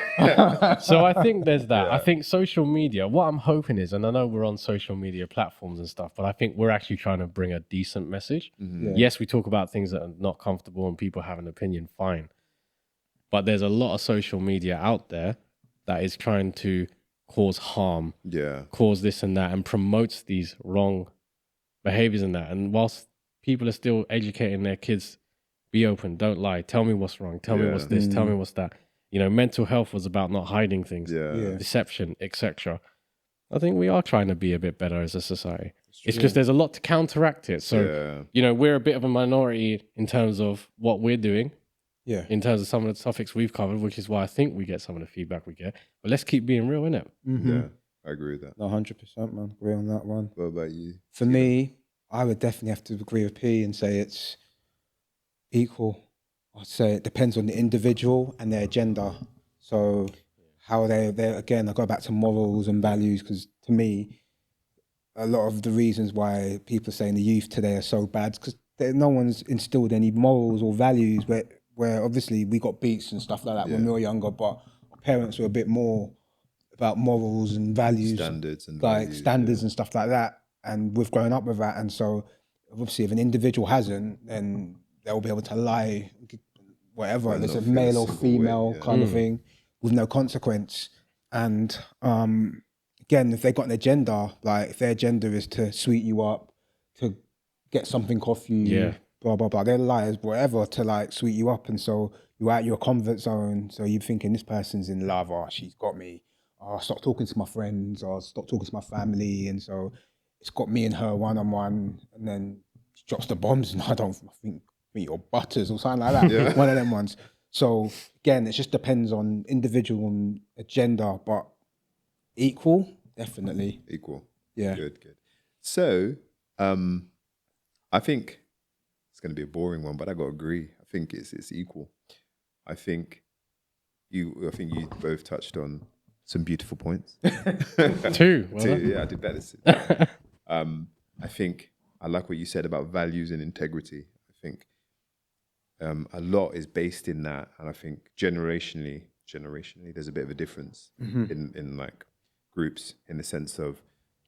So I think there's that. I think social media, what I'm hoping is, and I know we're on social media platforms and stuff, but I think we're actually trying to bring a decent message. Mm-hmm. Yes, we talk about things that are not comfortable and people have an opinion, fine. But there's a lot of social media out there that is trying to cause harm, cause this and that, and promotes these wrong behaviors and that. And whilst people are still educating their kids, be open, don't lie, tell me what's wrong, tell me what's this, tell me what's that. You know, mental health was about not hiding things, deception, etc. I think we are trying to be a bit better as a society. It's just there's a lot to counteract it. So, you know, we're a bit of a minority in terms of what we're doing. Yeah. In terms of some of the topics we've covered, which is why I think we get some of the feedback we get. But let's keep being real, innit? Mm-hmm. Yeah, I agree with that. 100%, man. Agree on that one. What about you? For me, I would definitely have to agree with P and say it's equal. I'd say it depends on the individual and their agenda. So how they again, I go back to morals and values, because to me, a lot of the reasons why people are saying the youth today are so bad because no one's instilled any morals or values where obviously we got beats and stuff like that when we were younger, but our parents were a bit more about morals and values. Standards and standards and stuff like that. And we've grown up with that. And so obviously if an individual hasn't, then they'll be able to lie, whatever. Well, there's a male or female kind of thing with no consequence. And again, if they've got an agenda, like if their agenda is to sweet you up, to get something off you, blah, blah, blah. They're liars, whatever, to like sweet you up. And so you're out your comfort zone. So you're thinking this person's in love, or she's got me. I'll stop talking to my friends, or stop talking to my family. And so it's got me and her one-on-one. And then she drops the bombs and I think you're butters or something like that. One of them ones. So again, it just depends on individual and agenda, but equal, definitely. Equal. Yeah. Good. So I think it's going to be a boring one, but I got to agree. I think it's equal. I think you both touched on some beautiful points. Two. Yeah, I did better. I think I like what you said about values and integrity. I think a lot is based in that, and I think generationally, there's a bit of a difference in like groups, in the sense of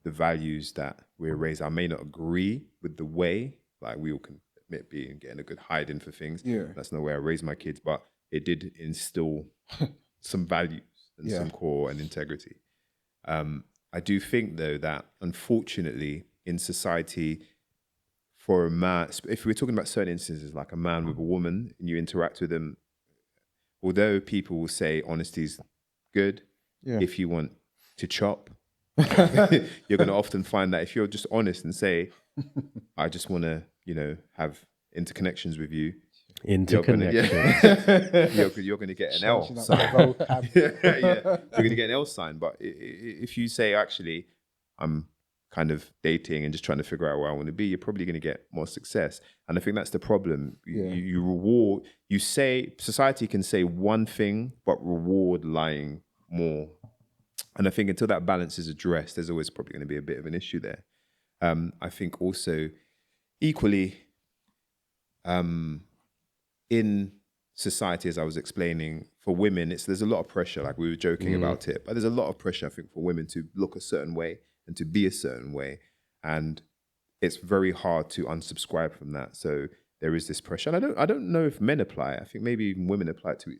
the values that we're raised. I may not agree with the way, like we all can admit being getting a good hiding for things. Yeah. That's not the way I raised my kids, but it did instill some values and some core and integrity. I do think though that unfortunately in society, for a man, if we're talking about certain instances, like a man with a woman, and you interact with them, although people will say honesty is good, if you want to chop, you're going to often find that if you're just honest and say, I just want to, have interconnections with you. Interconnections. You're going to get an L sign. You're going to get an L sign. But if you say, actually, I'm kind of dating and just trying to figure out where I want to be, you're probably going to get more success. And I think that's the problem. You reward, you say, society can say one thing, but reward lying more. And I think until that balance is addressed, there's always probably going to be a bit of an issue there. I think also equally in society, as I was explaining, for women, there's a lot of pressure, like we were joking about it, but there's a lot of pressure, I think, for women to look a certain way and to be a certain way. And it's very hard to unsubscribe from that. So there is this pressure. And I don't know if men apply it. I think maybe even women apply it to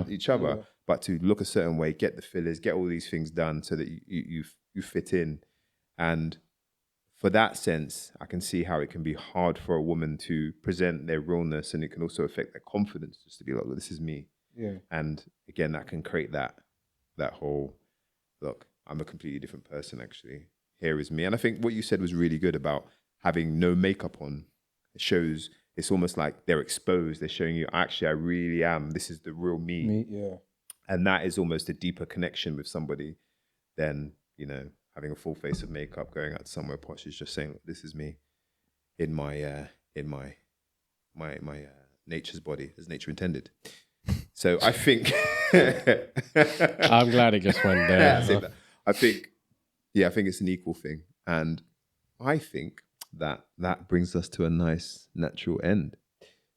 each other. But to look a certain way, get the fillers, get all these things done so that you fit in. And for that sense, I can see how it can be hard for a woman to present their realness, and it can also affect their confidence, just to be like, look, this is me. Yeah. And again, that can create that whole, look, I'm a completely different person, actually. Here is me. And I think what you said was really good about having no makeup on. It shows, it's almost like they're exposed. They're showing you, actually, I really am. This is the real me. Yeah. And that is almost a deeper connection with somebody than, having a full face of makeup, going out somewhere posh. Is just saying, look, this is me in my nature's body, as nature intended. So I think I'm glad it just went there. I think it's an equal thing. And I think that brings us to a nice natural end.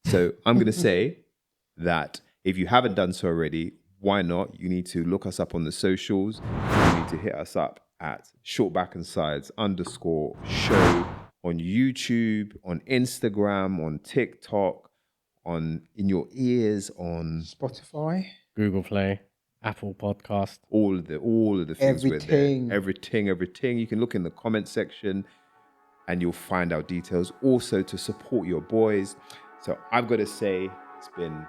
So I'm going to say that if you haven't done so already, why not? You need to look us up on the socials. You need to hit us up at shortbacksides_show on YouTube, on Instagram, on TikTok, in your ears, on Spotify, Google Play, Apple Podcast, all of the things. Everything. Everything. You can look in the comment section and you'll find our details. Also to support your boys. So I've got to say, it's been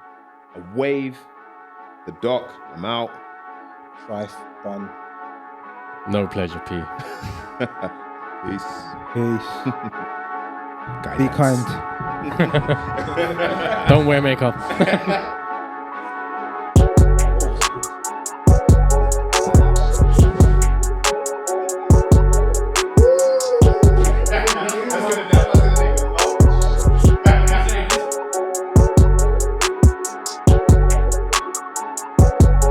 a wave. The doc, I'm out. Life done. No pleasure, P. Peace. Be kind. Don't wear makeup.